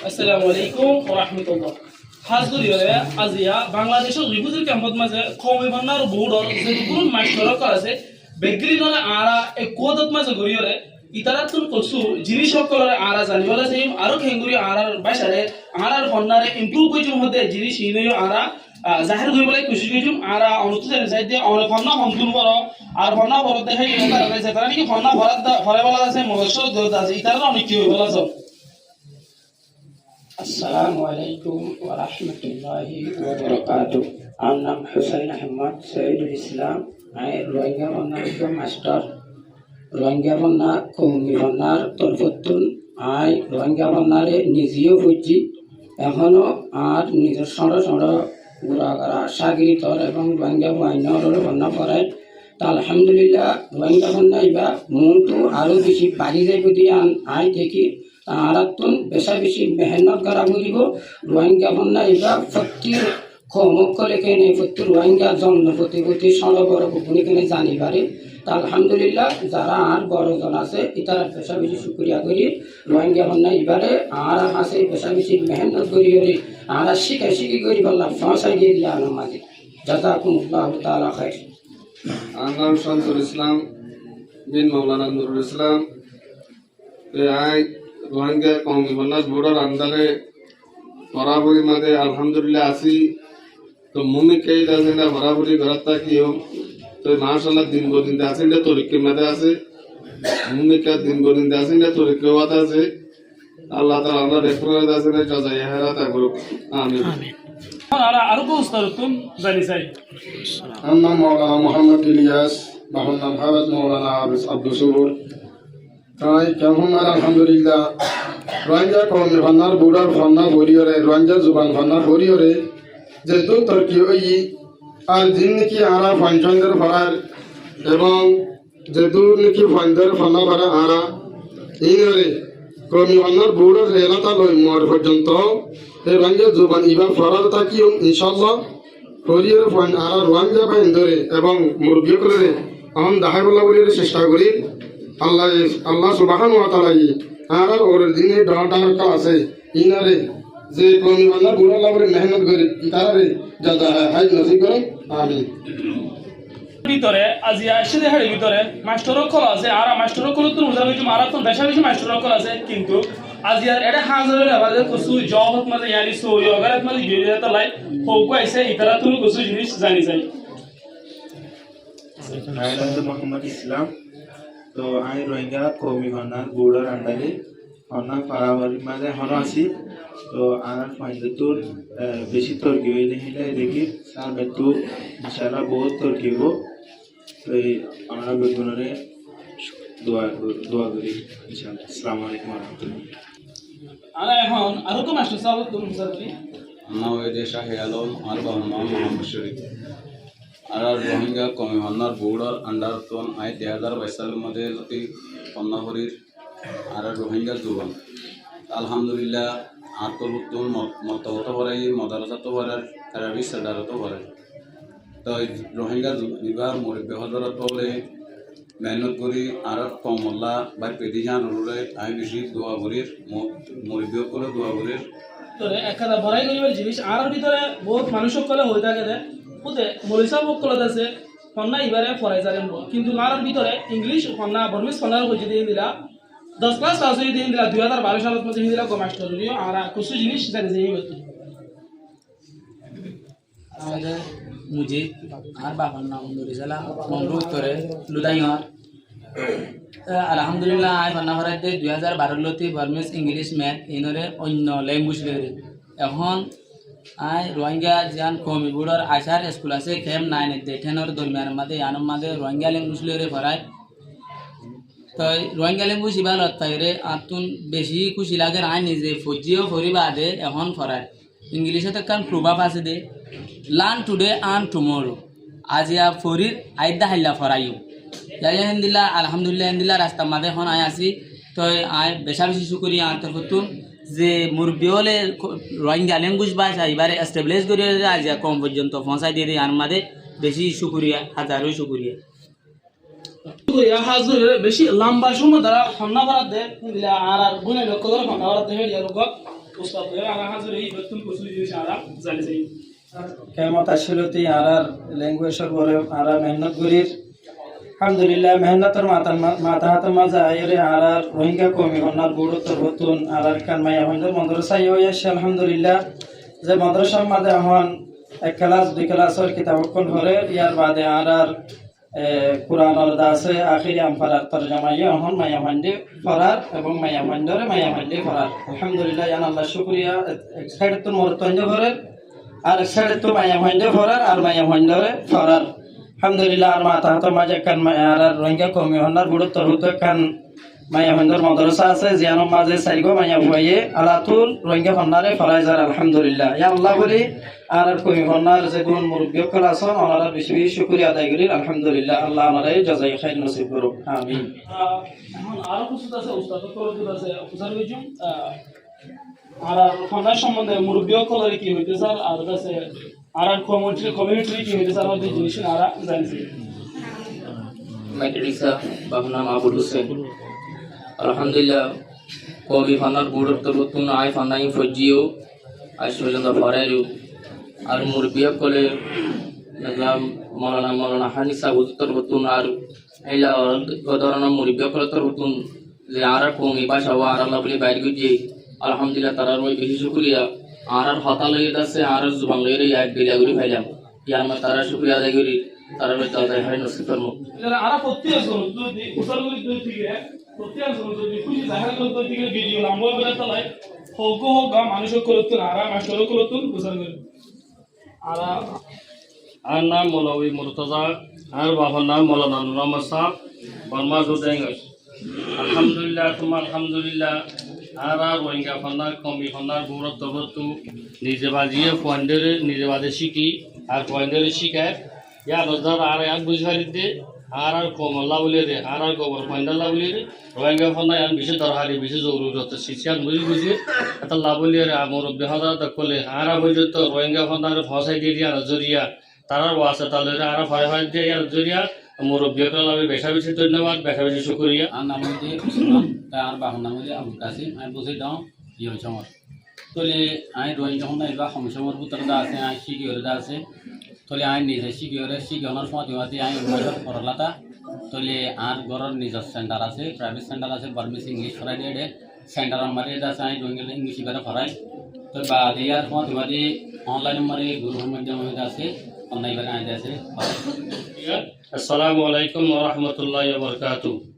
আসসালামু আলাইকুম ওয়া রাহমাতুল্লাহ। হাজুরিয়রে আজিয়া বাংলাদেশের রিফিউজি ক্যাম্পত মাঝে কমই বান্নার বোর্ডর যে কোনো মাস্টার আছে বেগরি নরে আরা এক কোদত মাঝে গরিয়রে ইতারাতুল কসু জিনিস সকলরে আরা জানিবলা সেই আরো খেঙ্গুরি আরার বাসারে আরার ফন্নারে ইমপ্রুভ কইজুম হতে জিনিস ইনয় আরা জাহির করিবলে কোশিশ কইজুম আরা অনুত যাই দিয়ে অনেক ফন্না সম্পূর্ণ কর আর ফন্না বড় দেখাই তারা আছে তারা নাকি ফন্না ভরে বলা আছে মদসর দত আছে ইতারা অনেক কি হইবলা সব। আসসালামু আলাইকুম ওয়া রাহমাতুল্লাহি ওয়া বারাকাতুহু। আমার নাম হুসাইন আহমদ সৈয়দুল ইসলাম। আমি রোহিঙ্গা বন্যার মাস্টার। রোহিঙ্গা বন্যা কৌমি বন্যার তরফতুন আই রোহিঙ্গা বন্যারে নিজেও বুঝছি এখনো আর নিজের সড় ঘোরাঘোরা সাগরিতর এবং রোহিঙ্গা বাহিনীর বন্যা পড়ায় তা আলহামদুলিল্লাহ রোহিঙ্গা বন্যা এবার মনটো আরও বেশি বাড়ি যাইব দিয়ে আই দেখি তাহারাতুন বেশি মেহনত করা বলিব রোহিঙ্গা বন্যা এবার প্রত্যেক কমকলে কেনে প্রত্যেক রোহিঙ্গা জন্ম প্রতি সড়বর গোপনে কেনে জানি পারে তা আলহামদুলিল্লাহ যারা আর বড়জন আছে ইতারা বেশি শুক্রিয়া করি রোহিঙ্গা বন্যা এবারে আর আছে বেশি মেহনত করি আর শিখি করি বললাম ফসাই দিয়ে দিলে আনার মাঝে জাযাকুমুল্লাহু তাআলা খাইর। আমার নাম শামসুল ইসলাম বিন মৌলানা নুরুল ইসলাম। আই রোহিঙ্গা কৌমি বন্যাস বোর্ডের আন্ডারে বরাবরি মাঝে আলহামদুলিল্লাহ আছি। তো মুমি কে আছে না বরাবরি ঘর থাকিও তো মাশাআল্লাহ দিন বদিন আছে না তরিকে মাঝে আছে মুমি কে দিন বদিন আছে না তরিকে ওয়াত আছে আল্লাহ তাআলা আমরা রেফারেন্স আছে না জাযাই হেরাত করুক আমিন। আরা আরো উস্তাদতুন জানি চাই। আমার নাম মৌলানা মোহাম্মদ ইলিয়াস, বাবার নাম হাফেজ মৌলানা আব্দুল সবুর। তাই কেমন আলহামদুলিল্লাহ রোহিঙ্গা কৌমি ভান্নার বুড়ার ভান্না ভরিয়রে রোহিঙ্গা জুবান ভান্না ভরিয়রে যে দু তর্কি ওই আর দিন নাকি আরা পঞ্চন্দের ভরার এবং যে দূর নাকি পঞ্চের ভান্না ভরা আরা ইনরে কৌমি ভান্নার বুড়ার এলাকা লই মর পর্যন্ত এই রোহিঙ্গা জুবান ইবার ফরার থাকি ইনশাল্লাহ হরিয়ের ফোন আর রোহিঙ্গা বাহিনী ধরে এবং মুরগি করে এখন দেখাই বলা বলে চেষ্টা করি আল্লাহ সুবহানাহু ওয়া তাআলা আর ওর দিনে ডাটা আছে ইনারে যে কমি বান্না বুড়া লাভরে মেহনত করে ইতারে জাযা হাই নসিব করে আমিন। ভিতরে আজি আসে দেখার ভিতরে মাস্টার কল আছে আর মাস্টার কল তো মজা হইছে মারা তো বেশি মাস্টার কল আছে কিন্তু আজি আর এটা হাজারে আবার কসু জবত মানে ইয়ানি সো ইয়গারাত মানে গিয়ে তো লাই হোক আইছে ইতারা তুমি কসু জিনিস জানি যাই। আমার নাম মোহাম্মদ ইসলাম। তো আমি রোহিঙ্গা কৌমি ভান্নার বোর্ডের আন্ডারে অনেক পারাবারিক মাঝে এখনো আছি। তো আমার ফাইনটোর বেশি তর্কি হইলে দেখি স্যার একটু ইনশাআল্লাহ বহুত তর্কি হব। তো আমরা বেগুনরে দোয়া করি ইনশাআল্লাহ। আসসালামু আলাইকুম ওয়া রাহমাতুল্লাহ। আরা এখন আরো তো মাস্টার সাহেব তুমি জানি নওয়েদে শাহে আলম আর বাহমা মোহাম্মদ শরীফ আর রোহিঙ্গা কমি ভান্নার বোর্ডর আন্ডার তোন আই 2022 সালের মধ্যে লতি কন্যাহরির আর রোহিঙ্গা যুবন আলহামদুলিল্লাহ আর তোর উত্তম মতগত ভরাই মদারসাত ভরার থেরাপি সেন্টারত ভরাই তো রোহিঙ্গা বিবাহ মরিব্য হজরত বলে মেহনত করি আর কমল্লা বা পেটি যান রুলে আমি বেশি দোয়া করির মরিব্য করে দোয়া করির তোরে একটা ভরাই করিবার জিনিস আর ভিতরে বহুত মানুষ সকলে হয়ে থাকে যে ওতে মরিসা বুক কলা আছে ফন্না ইবারে ফরাই জানেন কিন্তু আর ভিতরে ইংলিশ ফন্না বর্মিস ফন্নার হয়ে দিয়ে দিলা 10 ক্লাস পাস হয়ে দিয়ে দিলা 2012 সালত মধ্যে দিয়ে দিলা মাস্টার জুনিও আর কিছু জিনিস জানি যাই হতো আমাদের মুজি আর বাবার নাম নুরিসালাম মমরু উত্তরে লুদাইয়ার। আলহামদুলিল্লাহ আই বান্না ভরাইতে 2012 লতি বার্মিজ ইংলিশ ম্যাথ ইনরে অন্য ল্যাঙ্গুয়েজ লেরে এখন আই রোহিঙ্গা যান কমি বুড়ার আশার স্কুল আছে খেম 9 10 দরমিয়ান মাঝে আনম মাঝে রোহিঙ্গা ল্যাঙ্গুয়েজ লেরে ভরাই। তো রোহিঙ্গা ল্যাঙ্গুয়েজ ইবাল তাইরে আতুন বেশি খুশি লাগে আই নিজে ফজিও ফরিবা দে এখন ফরাই ইংলিশে তো কান প্রভাব আছে they learn today earn tomorrow আজিয়া ফরির আইদা হাইলা ফরাইও যাই হিন্দিল্লা আলহামদুলিল্লাহ হিন্দিল্লা রাস্তা মাঝে এখন আয় আসি। তো আয় বেশি শুকরিয়া আন্তর হতুন যে মুরব্বী হলে রোহিঙ্গা ল্যাঙ্গুয়েজ ভাষা এবারে এস্টাবলিশ করে আজিয়া কম পর্যন্ত পৌঁছাই দিয়ে দিই আর মাঝে বেশি শুকরিয়া হাজারো শুকরিয়া। হাজুর বেশি লম্বা সময় দ্বারা ফন্না ভরা দে আর গুনে লক্ষ্য করে ফন্না ভরা দে উস্তাদ আরা হাজির এই বেতন কুসুলি জিনিস আরা জানি যাই কেমত আসলতি আরার ল্যাঙ্গুয়েজের পরে আরা মেহনত করির আলহামদুলিল্লাহ মেহনতের মাথা হাতের মাঝে আইরে আরার রোহিঙ্গা কমি হনার গুরুত্ব বতুন আরার কান মাইয়া হইন্দর মাদ্রাসা হয়ে আসছে আলহামদুলিল্লাহ যে মাদ্রাসার মাঝে হন 1 ক্লাস 2 ক্লাসের কিতাবকন ভরে ইয়ার বাদে আরার কুরআন আলাদা আছে আখিরি আমফারার তরজমাইয়া হন মাইয়া হইন্দে ফরার এবং মাইয়া হইন্দরে মাইয়া হইন্দে ফরার আলহামদুলিল্লাহ ইয়ান আল্লাহ শুকরিয়া এক সাইডে তো মরতঞ্জ ভরে আর এক সাইডে তো মাইয়া হইন্দে ফরার আর মাইয়া হইন্দরে ফরার আলহামদুলিল্লাহ আর মাথা হাতে মাঝে কান আর রোহিঙ্গা কমি হনার গুরুত্ব হতে কান মাইয়া হন্দর মাদ্রাসা আছে জিয়ানোর মাঝে সাইগো মাইয়া হয়ে আলাতুল রোহিঙ্গা হন্নারে ফরাইজার আলহামদুলিল্লাহ ইয়া আল্লাহ বলি আর কমি হন্নার যে গুণ মুরব্বী কল আছেন ওনারা বেশি বেশি শুকরিয়া আদায় করি আলহামদুলিল্লাহ আল্লাহ আমাদের জাযাই খাইর নসিব করুক আমিন এখন আরো কিছু আছে উস্তাদ তো আছে উস্তাদ হইছুম আর ফন্ডার সম্বন্ধে মুরব্বী কলের কি হইতে স্যার আর আছে আর কমিউনিটি কি হইতে স্যার আমাদের জিনিস আরা জানি মাইটরিসা বাবু নাম আবুল হোসেন আলহামদুলিল্লাহ কবি ফানার বুড়োর তরুতুন আই ফানাই ফজিও আই শৈলন্দা ফরাইরু আর মুরবিয়া কলে নাম মৌলানা হানিসা তরুতুন আর এইলা গদরানা মুরবিয়া কলে তরুতুন যে আর কোমি ভাষা ও আর আল্লাহ বলে বাইরে গিয়ে আলহামদুলিল্লাহ তারার ওই বেশি শুকরিয়া আর হতা লইয়ে আছে আর জুবান লইয়ে এক গিলা করে ফাইলাম ইয়ার মা তারা শুকরিয়া আদায় করি তারা ওই দাদা হয় নসিব করমু আরা প্রত্যেক জন যদি উসারগুলি দুই থেকে প্রত্যেক জন যদি খুশি জাহার করতে থেকে ভিডিও লম্বা করে তালাই হোক মানুষের করতুন আরা মাস্টারও করতুন উসারগুলি আরা আর নাম মৌলভী মুর্তজা আর বাবার নাম মৌলানা নুর আহমদ সাহ বর্মা জুদাইঙ্গস আলহামদুলিল্লাহ তোমার আলহামদুলিল্লাহ আর রোহিঙ্গা ফন্দার কমি ফন্দার গৌরব তবতু নিজে বাজিয়ে পয়েন্টের নিজে বাজে শিখি আর পয়েন্টের শিখায় ইয়া রোজদার আর এক বুঝারিতে আর কমল্লা বলে রে আর গোবর পয়েন্টাল্লা বলে রে রোহিঙ্গা ফন্দায় আর বেশি দরকারি বেশি জরুরত শিশিয়ান বুঝি এটা লাভ বলে রে আমার অব্যাহত দখলে আর পর্যন্ত রোহিঙ্গা ফন্দার ফসাই দিয়ে দিয়া জরিয়া তারার ওয়াসে তাহলে আর ভয় ভয় দিয়ে জরিয়া মুরব্বীকরা আমি বেশি ধন্যবাদ বেশি শুকরিয়া আর নাম হচ্ছে উসমান তাই আর বাবার নাম হচ্ছে আবুল কাসিম আমি বুঝে দাও ইয়ে সময় তলে আমি রোহিঙ্গা ফন্দায় বা সমসমর ভিতরে আছে আমি শিখিওরে আছে তলে আমি নিজে শিখিওনার সময় দিওয়াতে আমি উন্নয়ন করলাতা তলে আর ঘরের নিজের সেন্টার আছে প্রাইভেট সেন্টার আছে বার্মিস ইংলিশ ফরাই দিয়ে সেন্টার আমার আছে আমি রোহিঙ্গা ইংলিশ করে ফরাই তো বা ইয়ার সময় দিওয়াতে অনলাইন মারে গুরু মাধ্যম আছে অনলাইন আছে আসসালামু আলাইকুম ওয়া রাহমাতুল্লাহি ওয়া বারাকাতুহু